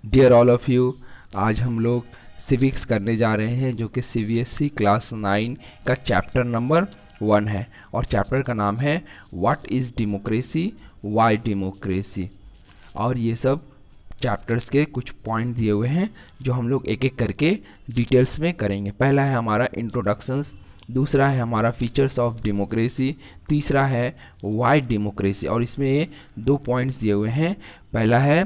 Dear all of you, आज हम लोग सिविक्स करने जा रहे हैं जो कि CBSE क्लास 9 का चैप्टर नंबर 1 है और चैप्टर का नाम है what is democracy, Y democracy. और ये सब चैप्टर्स के कुछ पॉइंट दिए हुए हैं जो हम लोग एक एक करके डिटेल्स में करेंगे। पहला है हमारा इंट्रोडक्शंस, दूसरा है हमारा फीचर्स ऑफ डेमोक्रेसी, तीसरा है वाई डेमोक्रेसी। और इसमें ये दो पॉइंट्स दिए हुए हैं, पहला है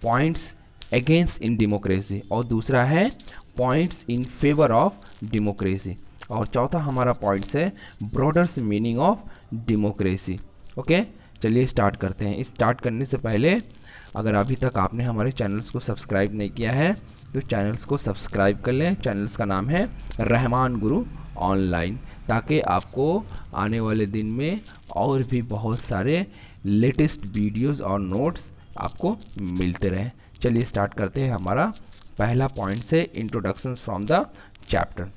पॉइंट्स अगेंस्ट इन डेमोक्रेसी और दूसरा है points in favour of democracy. और चौथा हमारा पॉइंट्स है ब्रॉडर्स मीनिंग ऑफ डेमोक्रेसी। ओके, चलिए स्टार्ट करते हैं। स्टार्ट करने से पहले अगर अभी तक आपने हमारे चैनल्स को सब्सक्राइब नहीं किया है तो चैनल्स को सब्सक्राइब कर लें। चैनल्स का नाम है रहमान गुरु ऑनलाइन, ताकि आपको आने वाले दिन में और भी बहुत सारे लेटेस्ट वीडियोस और नोट्स आपको मिलते रहें। चलिए स्टार्ट करते हैं। हमारा पहला पॉइंट से introductions from the chapter.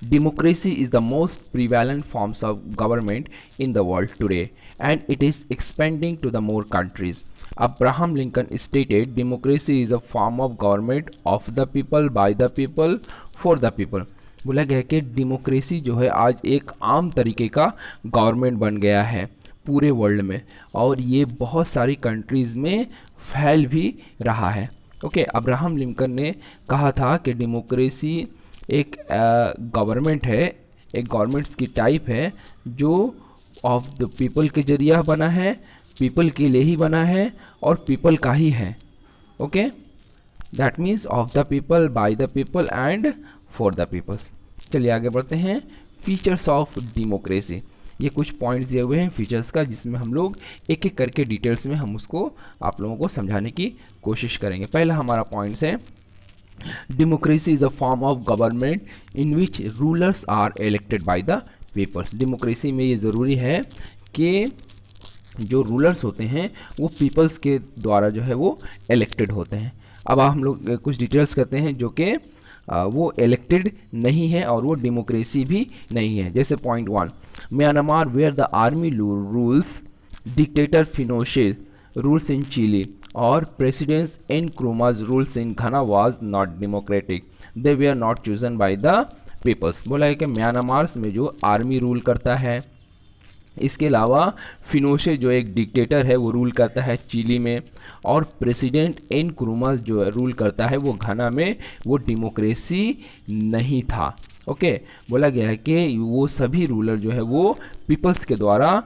Democracy is the most prevalent forms of government in the world today, and it is expanding to the more countries. Abraham Lincoln stated, "Democracy is a form of government of the people, by the people, for the people." बोला गया कि democracy जो है आज एक आम तरीके का गवर्नमेंट बन गया है पूरे वर्ल्ड में, और ये बहुत सारी कंट्रीज़ में फैल भी रहा है। ओके, अब्राहम लिंकन ने कहा था कि डेमोक्रेसी एक गवर्नमेंट है, एक गवर्नमेंट की टाइप है जो ऑफ द पीपल के जरिया बना है, पीपल के लिए ही बना है और पीपल का ही है। Okay, that means of the people, by the people and for the peoples. चलिए आगे बढ़ते हैं। फीचर्स ऑफ डेमोक्रेसी, ये कुछ पॉइंट्स दिए हुए हैं फीचर्स का, जिसमें हम लोग एक एक करके डिटेल्स में हम उसको आप लोगों को समझाने की कोशिश करेंगे। पहला हमारा पॉइंट्स है democracy is a form of government in which rulers are elected by the peoples. Democracy में ये ज़रूरी है कि जो रूलर्स होते हैं वो पीपल्स के द्वारा जो है वो इलेक्टेड होते हैं। अब हम लोग कुछ डिटेल्स करते हैं जो कि वो इलेक्टेड नहीं है और वो डेमोक्रेसी भी नहीं है। जैसे point 1, Myanmar where the army rules, dictator Pinochet rules in Chile और presidents Nkrumah's rules in Ghana was not democratic, they were not chosen by the peoples. बोला है कि म्यांमार में जो आर्मी रूल करता है, इसके अलावा फिनोशे जो एक डिक्टेटर है वो रूल करता है चिली में, और प्रेसिडेंट Nkrumah जो रूल करता है वो घना में, वो डेमोक्रेसी नहीं था। ओके, बोला गया है कि वो सभी रूलर जो है वो पीपल्स के द्वारा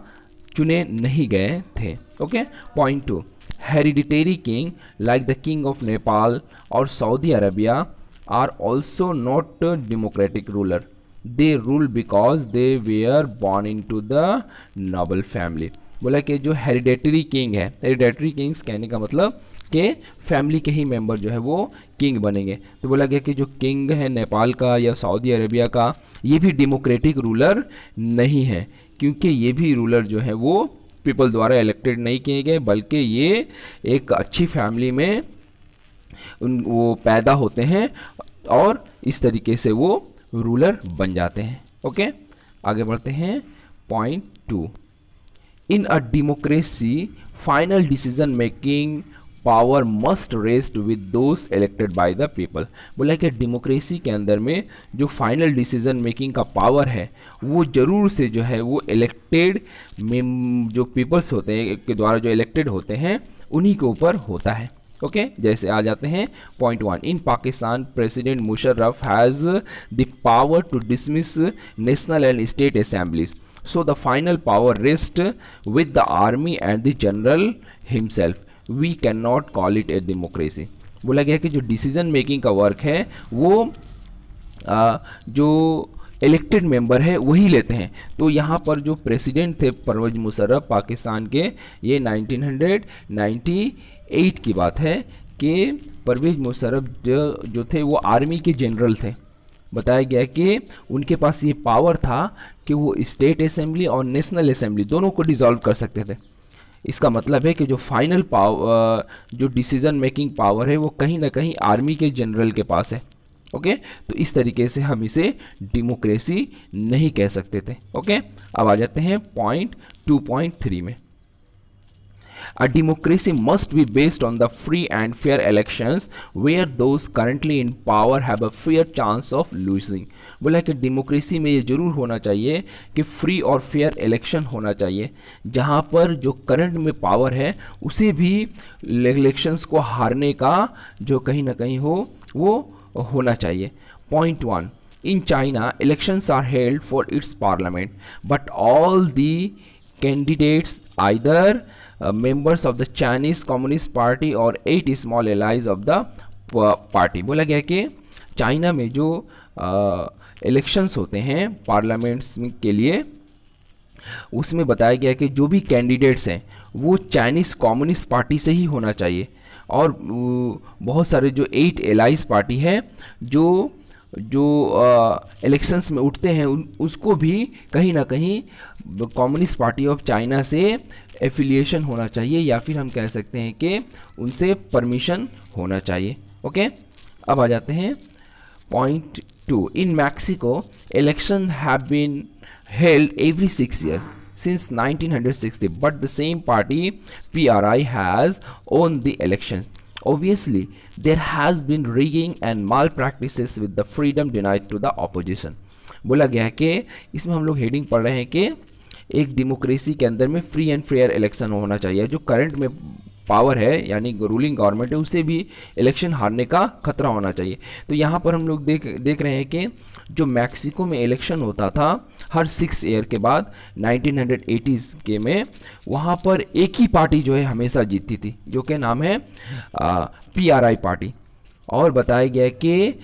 चुने नहीं गए थे। Okay, point 2, hereditary king like the king of Nepal और Saudi Arabia are also not democratic ruler, they rule because they were born into the noble family. बोला कि जो हेरिडेटरी किंग है, हेरिडेटरी किंग्स कहने का मतलब कि फैमिली के ही मेंबर जो है वो किंग बनेंगे। तो बोला गया कि जो किंग है नेपाल का या सऊदी अरेबिया का, ये भी डेमोक्रेटिक रूलर नहीं है, क्योंकि ये भी रूलर जो है वो पीपल द्वारा इलेक्टेड नहीं किए गए, बल्कि ये एक अच्छी फैमिली में वो पैदा होते हैं और इस तरीके से वो रूलर बन जाते हैं। ओके, आगे बढ़ते हैं। Point 2, in a democracy final decision making power must rest with those elected by the people. बोला कि डेमोक्रेसी के अंदर में जो फाइनल डिसीजन मेकिंग का पावर है वो जरूर से जो है वो इलेक्टेड जो पीपल्स होते हैं के द्वारा जो इलेक्टेड होते हैं उन्हीं के ऊपर होता है। ओके, जैसे आ जाते हैं point 1, in Pakistan president Musharraf has the power to dismiss national and state assemblies, so the final power rest with the army and the general himself, we can not call it a democracy. बोला गया कि जो decision making का work है वो जो elected member है वही लेते हैं। तो यहाँ पर जो प्रेसिडेंट थे परवेज मुशर्रफ पाकिस्तान के, ये 1998 की बात है कि परवेज मुशर्रफ जो थे वो आर्मी के जनरल थे। बताया गया कि उनके पास ये पावर था कि वो स्टेट असेंबली और नेशनल असेंबली दोनों को डिसॉल्व कर सकते थे। इसका मतलब है कि जो फाइनल पावर, जो डिसीजन मेकिंग पावर है वो कहीं ना कहीं आर्मी के जनरल के पास है। ओके, तो इस तरीके से हम इसे डेमोक्रेसी नहीं कह सकते थे। ओके, अब आ जाते हैं पॉइंट 2.3 में। A democracy must be based on the free and fair elections where those currently in power have a fair chance of losing. बोला कि डेमोक्रेसी में ये जरूर होना चाहिए कि फ्री और फेयर इलेक्शन होना चाहिए जहाँ पर जो करंट में पावर है उसे भी इलेक्शंस को हारने का जो कहीं ना कहीं हो वो होना चाहिए. Point 1. In China, elections are held for its parliament, but all the candidates either members of the Chinese Communist Party or 8 small allies of the party. बोला गया कि चाइना में जो इलेक्शंस होते हैं पार्लियामेंट्स के लिए उसमें बताया गया कि जो भी कैंडिडेट्स हैं वो चाइनीज़ कम्युनिस्ट पार्टी से ही होना चाहिए और बहुत सारे जो 8 एलाइज पार्टी है जो इलेक्शंस में उठते हैं उसको भी कहीं ना कहीं कम्युनिस्ट पार्टी ऑफ चाइना से एफिलिएशन होना चाहिए या फिर हम कह सकते हैं कि उनसे परमिशन होना चाहिए. ओके, अब आ जाते हैं point 2. In Mexico election have been held every 6 years since 1960, but the same party PRI has won the elections. Obviously, there has been rigging and malpractices with the freedom denied to the opposition. बोला गया है कि इसमें हम लोग heading पढ़ रहे हैं कि एक डेमोक्रेसी के अंदर में फ्री एंड फेयर इलेक्शन होना चाहिए. जो करंट में पावर है यानी रूलिंग गवर्नमेंट है उसे भी इलेक्शन हारने का खतरा होना चाहिए. तो यहाँ पर हम लोग देख रहे हैं कि जो मैक्सिको में इलेक्शन होता था हर 6 ईयर के बाद 1980s के में वहाँ पर एक ही पार्टी जो है हमेशा जीतती थी जो कि नाम है PRI पार्टी. और बताया गया कि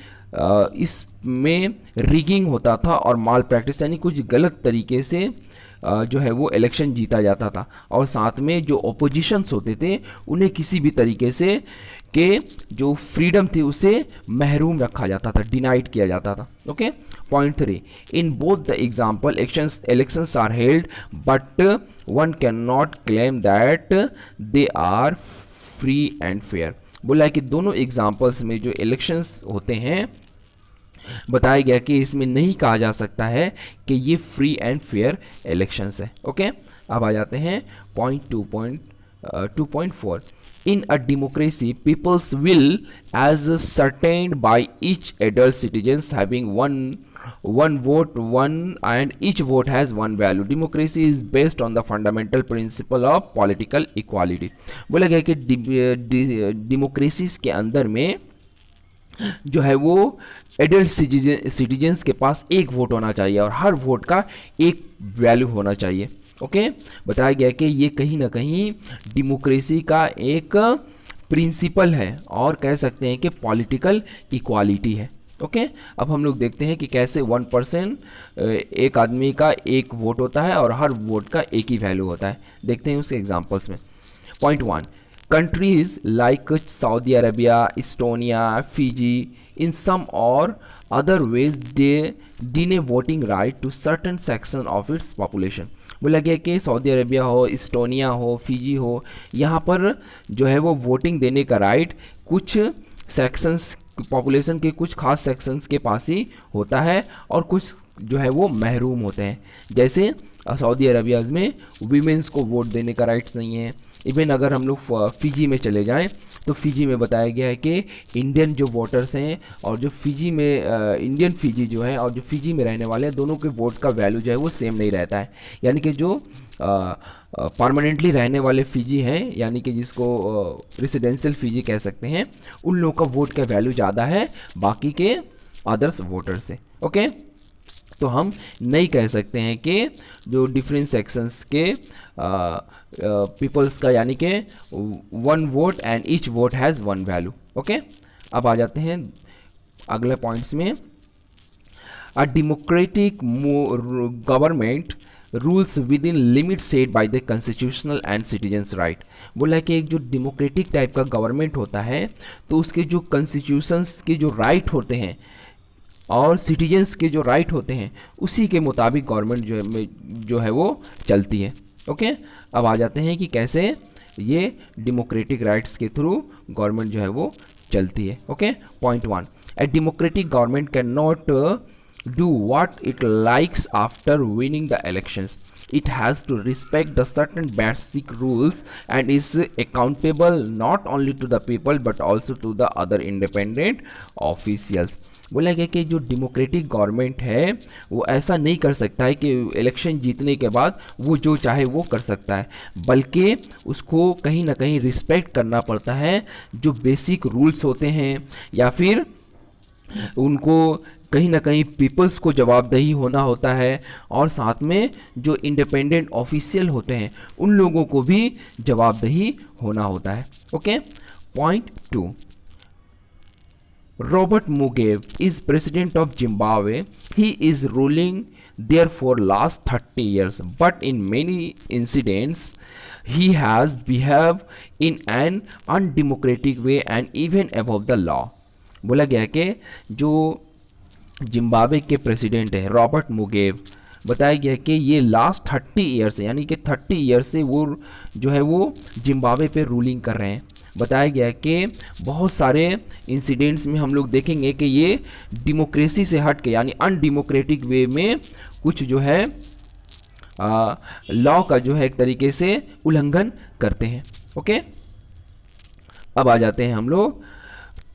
इसमें रिगिंग होता था और माल प्रैक्टिस यानी कुछ गलत तरीके से जो है वो इलेक्शन जीता जाता था और साथ में जो ओपोजिशंस होते थे उन्हें किसी भी तरीके से के जो फ्रीडम थी उसे महरूम रखा जाता था, डिनाइड किया जाता था. Okay, point 3. In both the example elections are held but one can not claim that they are free and fair. बोला है कि दोनों एग्जाम्पल्स में जो इलेक्शंस होते हैं बताया गया कि इसमें नहीं कहा जा सकता है कि ये फ्री एंड फेयर इलेक्शंस है. ओके, अब आ जाते हैं point 2.4. In a democracy, people's will as ascertained by each adult citizens having one vote, and each vote has one value. Democracy is based on the fundamental principle of political equality. बोला गया कि democracies के अंदर में जो है वो adult citizens के पास एक वोट होना चाहिए और हर वोट का एक वैल्यू होना चाहिए. ओके, बताया गया कि ये कहीं ना कहीं डेमोक्रेसी का एक प्रिंसिपल है और कह सकते हैं कि पॉलिटिकल इक्वालिटी है. ओके, अब हम लोग देखते हैं कि कैसे 1% एक आदमी का एक वोट होता है और हर वोट का एक ही वैल्यू होता है. देखते हैं उसके एग्जांपल्स में. Point 1. Countries like Saudi Arabia, Estonia, Fiji, in some or other ways deny voting right to certain section of its population. बोला गया कि सऊदी अरेबिया हो, इस्टोनिया हो, फिजी हो, यहाँ पर जो है वो वोटिंग देने का राइट कुछ सेक्शंस पॉपुलेशन के कुछ खास सेक्शंस के पास ही होता है और कुछ जो है वो महरूम होते हैं. जैसे सऊदी अरेबिया में वीमेंस को वोट देने का राइट्स नहीं है. इवन अगर हम लोग फिजी में चले जाएं तो फिजी में बताया गया है कि इंडियन जो वोटर्स हैं और जो फिजी में इंडियन फिजी जो है और जो फिजी में रहने वाले हैं दोनों के वोट का वैल्यू जो है वो सेम नहीं रहता है. यानी कि जो परमानेंटली रहने वाले फिजी हैं यानी कि जिसको रेसिडेंशियल फिजी कह सकते हैं उन लोगों का वोट का वैल्यू ज़्यादा है बाकी के अदर्स वोटर से. ओके, तो हम नहीं कह सकते हैं कि जो डिफरेंट सेक्शंस के पीपल्स का यानी कि 1 vote and each vote has 1 value. Okay, अब आ जाते हैं अगले पॉइंट्स में. A democratic government rules with in limit set by the constitutional and citizens right. बोला है कि एक जो डेमोक्रेटिक टाइप का गवर्नमेंट होता है तो उसके जो कॉन्स्टिट्यूशंस के जो राइट होते हैं और सिटीजन्स के जो राइट होते हैं उसी के मुताबिक गवर्नमेंट जो है वो चलती है. ओके, अब आ जाते हैं कि कैसे ये डेमोक्रेटिक राइट्स के थ्रू गवर्नमेंट जो है वो चलती है. Okay, point 1. A democratic government can not do what it likes after winning the elections. It has to respect the certain basic rules and is accountable not only to the people but also to the other independent officials. बोला गया कि जो democratic government है वो ऐसा नहीं कर सकता है कि इलेक्शन जीतने के बाद वो जो चाहे वो कर सकता है, बल्कि उसको कहीं ना कहीं रिस्पेक्ट करना पड़ता है जो बेसिक रूल्स होते हैं, या फिर उनको कहीं ना कहीं पीपल्स को जवाबदेही होना होता है, और साथ में जो इंडिपेंडेंट ऑफिशियल होते हैं उन लोगों को भी जवाबदेही होना होता है. Okay. Point 2, Robert Mugabe is president of Zimbabwe. He is ruling there for last 30 years, but in many incidents he has behaved in an undemocratic way and even above the law. बोला गया कि जो Zimbabwe के president है Robert मुगेब, बताया गया कि ये लास्ट 30 ईयर्स से, यानी कि 30 ईयर्स से वो जो है वो जिम्बाब्वे पे रूलिंग कर रहे हैं. बताया गया कि बहुत सारे इंसिडेंट्स में हम लोग देखेंगे कि ये डेमोक्रेसी से हट के यानी अनडेमोक्रेटिक वे में कुछ जो है लॉ का जो है एक तरीके से उल्लंघन करते हैं. ओके. अब आ जाते हैं हम लोग,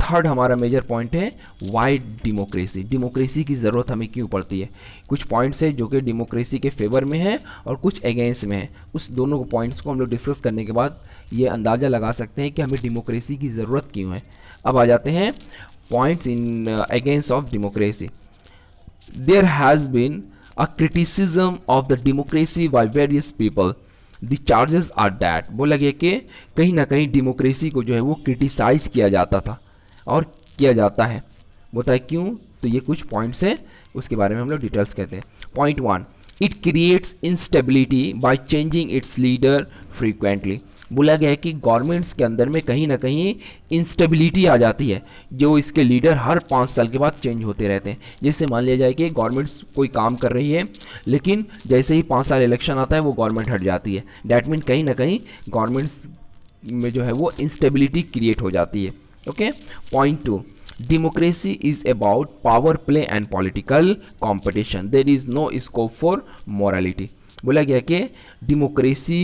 थर्ड हमारा मेजर पॉइंट है वाई डेमोक्रेसी. डेमोक्रेसी की ज़रूरत हमें क्यों पड़ती है. कुछ पॉइंट्स है जो कि डेमोक्रेसी के फेवर में है और कुछ अगेंस्ट में है. उस दोनों पॉइंट्स को हम लोग डिस्कस करने के बाद ये अंदाज़ा लगा सकते हैं कि हमें डेमोक्रेसी की ज़रूरत क्यों है. अब आ जाते हैं points in against of democracy. There has been a criticism of the democracy by various people. The charges are that. बोला गया कि कहीं ना कहीं डेमोक्रेसी को जो है वो क्रिटिसाइज किया जाता था और किया जाता है. बताए क्यों, तो ये कुछ पॉइंट्स हैं, उसके बारे में हम लोग डिटेल्स कहते हैं. Point 1, it creates instability by changing it's leader frequently. बोला गया है कि गवर्नमेंट्स के अंदर में कहीं ना कहीं इंस्टेबिलिटी आ जाती है, जो इसके लीडर हर 5 साल के बाद चेंज होते रहते हैं. जैसे मान लिया जाए कि गवर्नमेंट्स कोई काम कर रही है, लेकिन जैसे ही 5 साल इलेक्शन आता है वो गवर्नमेंट हट जाती है. डैट मीन कहीं ना कहीं गवर्नमेंट्स में जो है वो इंस्टेबिलिटी क्रिएट हो जाती है. Okay. Point 2, democracy is about power play and political competition. There is no scope for morality. बोला गया कि डेमोक्रेसी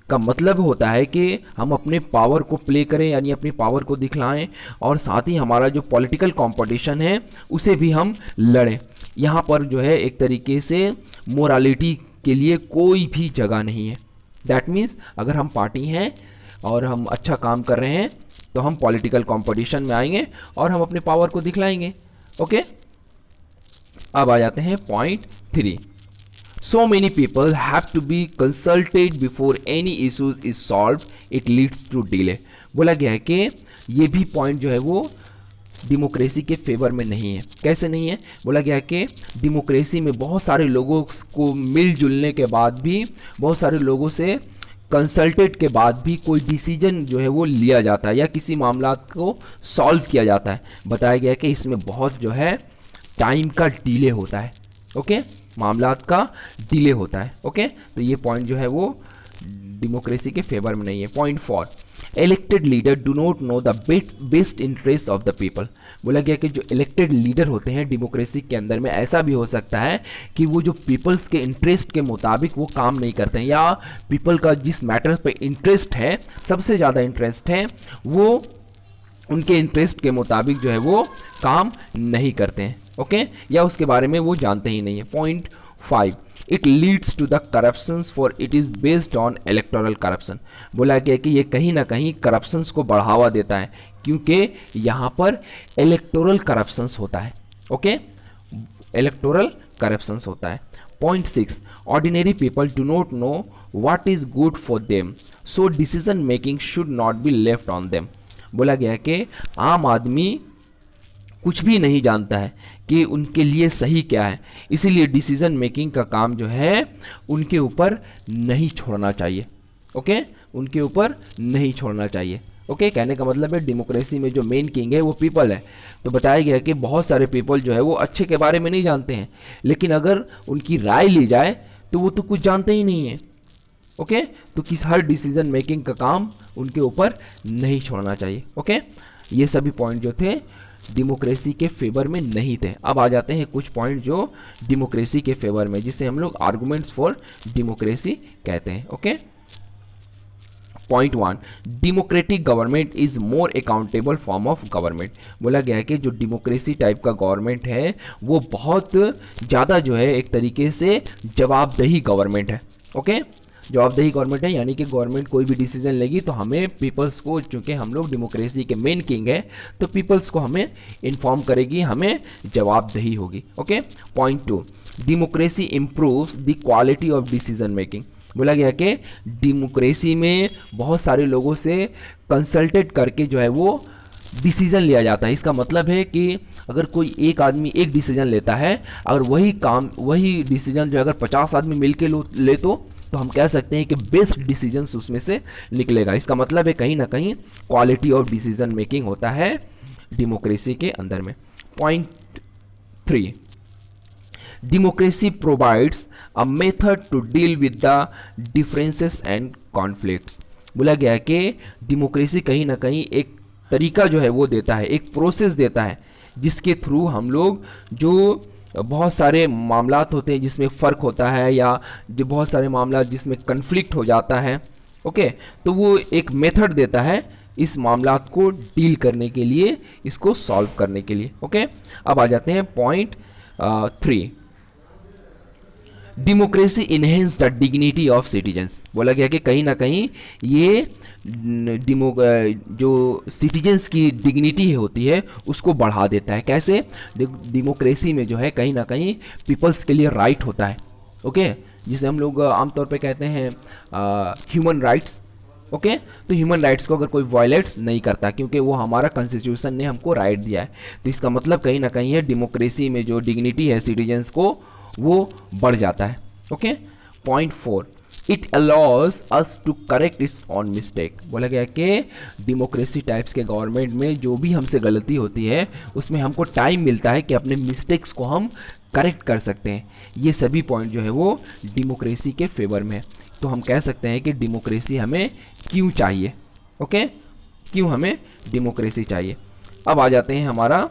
का मतलब होता है कि हम अपने पावर को प्ले करें, यानी अपनी पावर को दिखलाएं, और साथ ही हमारा जो पॉलिटिकल कंपटीशन है उसे भी हम लड़ें. यहाँ पर जो है एक तरीके से मोरालिटी के लिए कोई भी जगह नहीं है. दैट मीन्स अगर हम पार्टी हैं और हम अच्छा काम कर रहे हैं तो हम पॉलिटिकल कंपटीशन में आएंगे और हम अपने पावर को दिखलाएंगे. ओके. अब आ जाते हैं point 3, so many people have to be consulted before any issues is solve, it leads to delay. बोला गया है कि ये भी पॉइंट जो है वो डेमोक्रेसी के फेवर में नहीं है. कैसे नहीं है, बोला गया है कि डेमोक्रेसी में बहुत सारे लोगों को मिलजुलने के बाद भी, बहुत सारे लोगों से कंसल्टेट के बाद भी कोई डिसीजन जो है वो लिया जाता है या किसी मामला को सॉल्व किया जाता है. बताया गया कि इसमें बहुत जो है टाइम का डिले होता है. ओके. मामलात का डिले होता है. ओके. तो ये पॉइंट जो है वो डेमोक्रेसी के फेवर में नहीं है. Point 4, elected leader do not know the best interest of the people. बोला गया कि जो इलेक्टेड लीडर होते हैं डेमोक्रेसी के अंदर में, ऐसा भी हो सकता है कि वो जो पीपल्स के इंटरेस्ट के मुताबिक वो काम नहीं करते हैं, या पीपल का जिस मैटर पे इंटरेस्ट है, सबसे ज़्यादा इंटरेस्ट है, वो उनके इंटरेस्ट के मुताबिक जो है वो काम नहीं करते हैं. ओके. या उसके बारे में वो जानते ही नहीं है. Point 5, it leads to the corruptions for it is based on electoral corruption. बोला गया कि ये कहीं ना कहीं करप्शंस को बढ़ावा देता है, क्योंकि यहाँ पर इलेक्टोरल करप्शंस होता है. ओके. इलेक्टोरल करप्शंस होता है. Point 6, ordinary people do not know what is good for them, so decision making should not be left on them. बोला गया कि आम आदमी कुछ भी नहीं जानता है कि उनके लिए सही क्या है, इसीलिए डिसीजन मेकिंग का काम जो है उनके ऊपर नहीं छोड़ना चाहिए. ओके. उनके ऊपर नहीं छोड़ना चाहिए. ओके. कहने का मतलब है डेमोक्रेसी में जो मेन किंग है वो पीपल है. तो बताया गया कि बहुत सारे पीपल जो है वो अच्छे के बारे में नहीं जानते हैं, लेकिन अगर उनकी राय ली जाए तो वो तो कुछ जानते ही नहीं है. ओके. तो किस हर डिसीजन मेकिंग का काम उनके ऊपर नहीं छोड़ना चाहिए. ओके. ये सभी पॉइंट जो थे डेमोक्रेसी के फेवर में नहीं थे। अब आ जाते हैं कुछ पॉइंट जो डेमोक्रेसी के फेवर में, जिसे हम लोग आर्गुमेंट्स फॉर डेमोक्रेसी कहते हैं। Okay, point 1, democratic government is more accountable form of government. बोला गया है कि जो डेमोक्रेसी टाइप का गवर्नमेंट है वो बहुत ज़्यादा जो है एक तरीके से जवाबदेही गवर्नमेंट है। ओके, जवाबदेही गवर्नमेंट है, यानी कि गवर्नमेंट कोई भी डिसीजन लेगी तो हमें पीपल्स को, चूँकि हम लोग डेमोक्रेसी के मेन किंग है, तो पीपल्स को हमें इन्फॉर्म करेगी, हमें जवाबदेही होगी। Okay, point 2, democracy improves the quality of decision making. बोला गया कि डेमोक्रेसी में बहुत सारे लोगों से कंसल्टेट करके जो है वो डिसीजन लिया जाता है। इसका मतलब है कि अगर कोई एक आदमी एक डिसीजन लेता है, अगर वही डिसीजन जो अगर 50 आदमी मिलके ले तो हम कह सकते हैं कि बेस्ट डिसीजंस उसमें से निकलेगा। इसका मतलब है कहीं ना कहीं क्वालिटी ऑफ डिसीजन मेकिंग होता है डेमोक्रेसी के अंदर में। Point 3, democracy provides a method to deal with the differences and conflicts. बोला गया है कि डेमोक्रेसी कहीं ना कहीं एक तरीका जो है वो देता है, एक प्रोसेस देता है, जिसके थ्रू हम लोग जो बहुत सारे मामलात होते हैं जिसमें फ़र्क होता है, या जो बहुत सारे मामला जिसमें कन्फ्लिक्ट हो जाता है, ओके, तो वो एक मेथड देता है इस मामलात को डील करने के लिए, इसको सॉल्व करने के लिए। ओके, अब आ जाते हैं point 3, democracy enhance the dignity of citizens. बोला गया कि कहीं ना कहीं ये जो सिटीजन्स की डिग्निटी होती है उसको बढ़ा देता है। कैसे? डेमोक्रेसी में जो है कहीं ना कहीं पीपल्स के लिए राइट होता है। ओके, जिसे हम लोग आमतौर पे कहते हैं ह्यूमन राइट्स। ओके, तो ह्यूमन राइट्स को अगर कोई वायलेट्स नहीं करता, क्योंकि वो हमारा कॉन्स्टिट्यूशन ने हमको राइट दिया है, तो इसका मतलब कहीं ना कहीं है डेमोक्रेसी में जो डिग्निटी है सिटीजन्स को वो बढ़ जाता है। Okay, point 4, it allows us to correct its on mistake. बोला गया कि डेमोक्रेसी टाइप्स के गवर्नमेंट में जो भी हमसे गलती होती है उसमें हमको टाइम मिलता है कि अपने मिस्टेक्स को हम करेक्ट कर सकते हैं। ये सभी पॉइंट जो है वो डेमोक्रेसी के फेवर में है। तो हम कह सकते हैं कि डेमोक्रेसी हमें क्यों चाहिए। ओके, क्यों हमें डेमोक्रेसी चाहिए। अब आ जाते हैं हमारा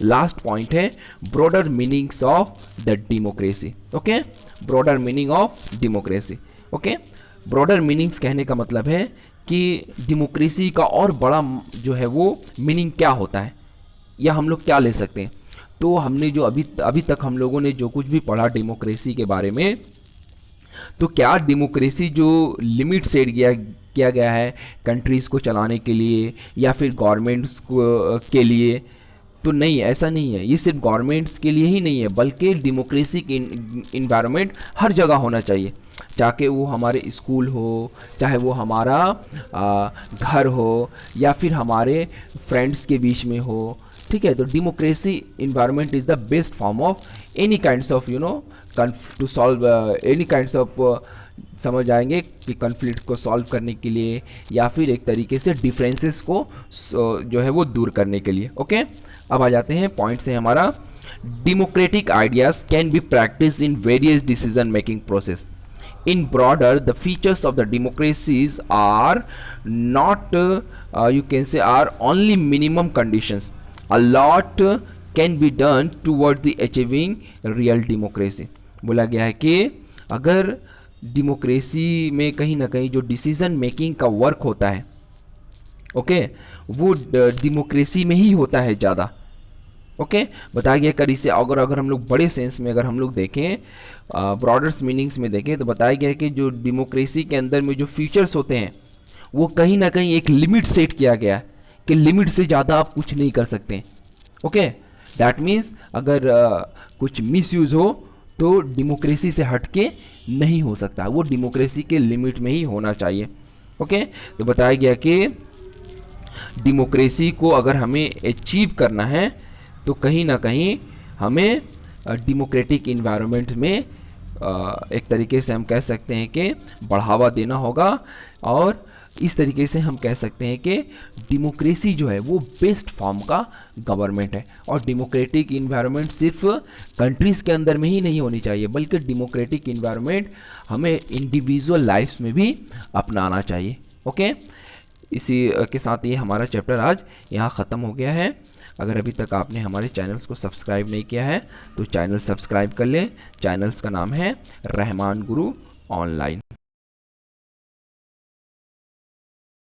लास्ट पॉइंट है broader meanings of the democracy. Okay, broader meaning of democracy. Okay, broader meanings कहने का मतलब है कि डेमोक्रेसी का और बड़ा जो है वो मीनिंग क्या होता है, या हम लोग क्या ले सकते हैं। तो हमने जो अभी तक हम लोगों ने जो कुछ भी पढ़ा डेमोक्रेसी के बारे में, तो क्या डेमोक्रेसी जो लिमिट सेट किया गया है कंट्रीज़ को चलाने के लिए या फिर गवर्नमेंट्स के लिए, तो नहीं, ऐसा नहीं है। ये सिर्फ गवर्नमेंट्स के लिए ही नहीं है, बल्कि डेमोक्रेसी की इन्वायरमेंट हर जगह होना चाहिए, चाहे वो हमारे स्कूल हो, चाहे वो हमारा घर हो, या फिर हमारे फ्रेंड्स के बीच में हो। ठीक है, तो democracy environment is the best form of any kinds of to solve any kinds of, समझ आएंगे कि कॉन्फ्लिक्ट को सॉल्व करने के लिए, या फिर एक तरीके से डिफरेंसेस को जो है वो दूर करने के लिए। ओके, अब आ जाते हैं पॉइंट से हमारा democratic ideas can be practice in various decision making process. In broader, the features of the democracies are not, you can say, are only minimum conditions. A lot can be done toward the achieving real democracy. बोला गया है कि अगर democracy में कहीं ना कहीं जो डिसीजन मेकिंग का वर्क होता है, ओके, वो डेमोक्रेसी में ही होता है ज़्यादा। ओके, बताया गया कर इसे अगर हम लोग बड़े सेंस में अगर हम लोग देखें, ब्रॉडर्स मीनिंग्स में देखें, तो बताया गया है कि जो डेमोक्रेसी के अंदर में जो फीचर्स होते हैं वो कहीं ना कहीं एक लिमिट सेट किया गया है कि लिमिट से ज़्यादा आप कुछ नहीं कर सकते। ओके, दैट मीन्स अगर कुछ मिसयूज़ हो तो डेमोक्रेसी से हटके नहीं हो सकता, वो डेमोक्रेसी के लिमिट में ही होना चाहिए। ओके, तो बताया गया कि डेमोक्रेसी को अगर हमें अचीव करना है तो कहीं ना कहीं हमें डेमोक्रेटिक इन्वायरमेंट में एक तरीके से हम कह सकते हैं कि बढ़ावा देना होगा, और इस तरीके से हम कह सकते हैं कि डेमोक्रेसी जो है वो बेस्ट फॉर्म का गवर्नमेंट है। और डेमोक्रेटिक इन्वायरमेंट सिर्फ कंट्रीज़ के अंदर में ही नहीं होनी चाहिए, बल्कि डेमोक्रेटिक इन्वायरमेंट हमें इंडिविजुअल लाइफ्स में भी अपनाना चाहिए। ओके, इसी के साथ ये हमारा चैप्टर आज यहाँ ख़त्म हो गया है। अगर अभी तक आपने हमारे चैनल्स को सब्सक्राइब नहीं किया है तो चैनल सब्सक्राइब कर लें। चैनल्स का नाम है रहमान गुरु ऑनलाइन।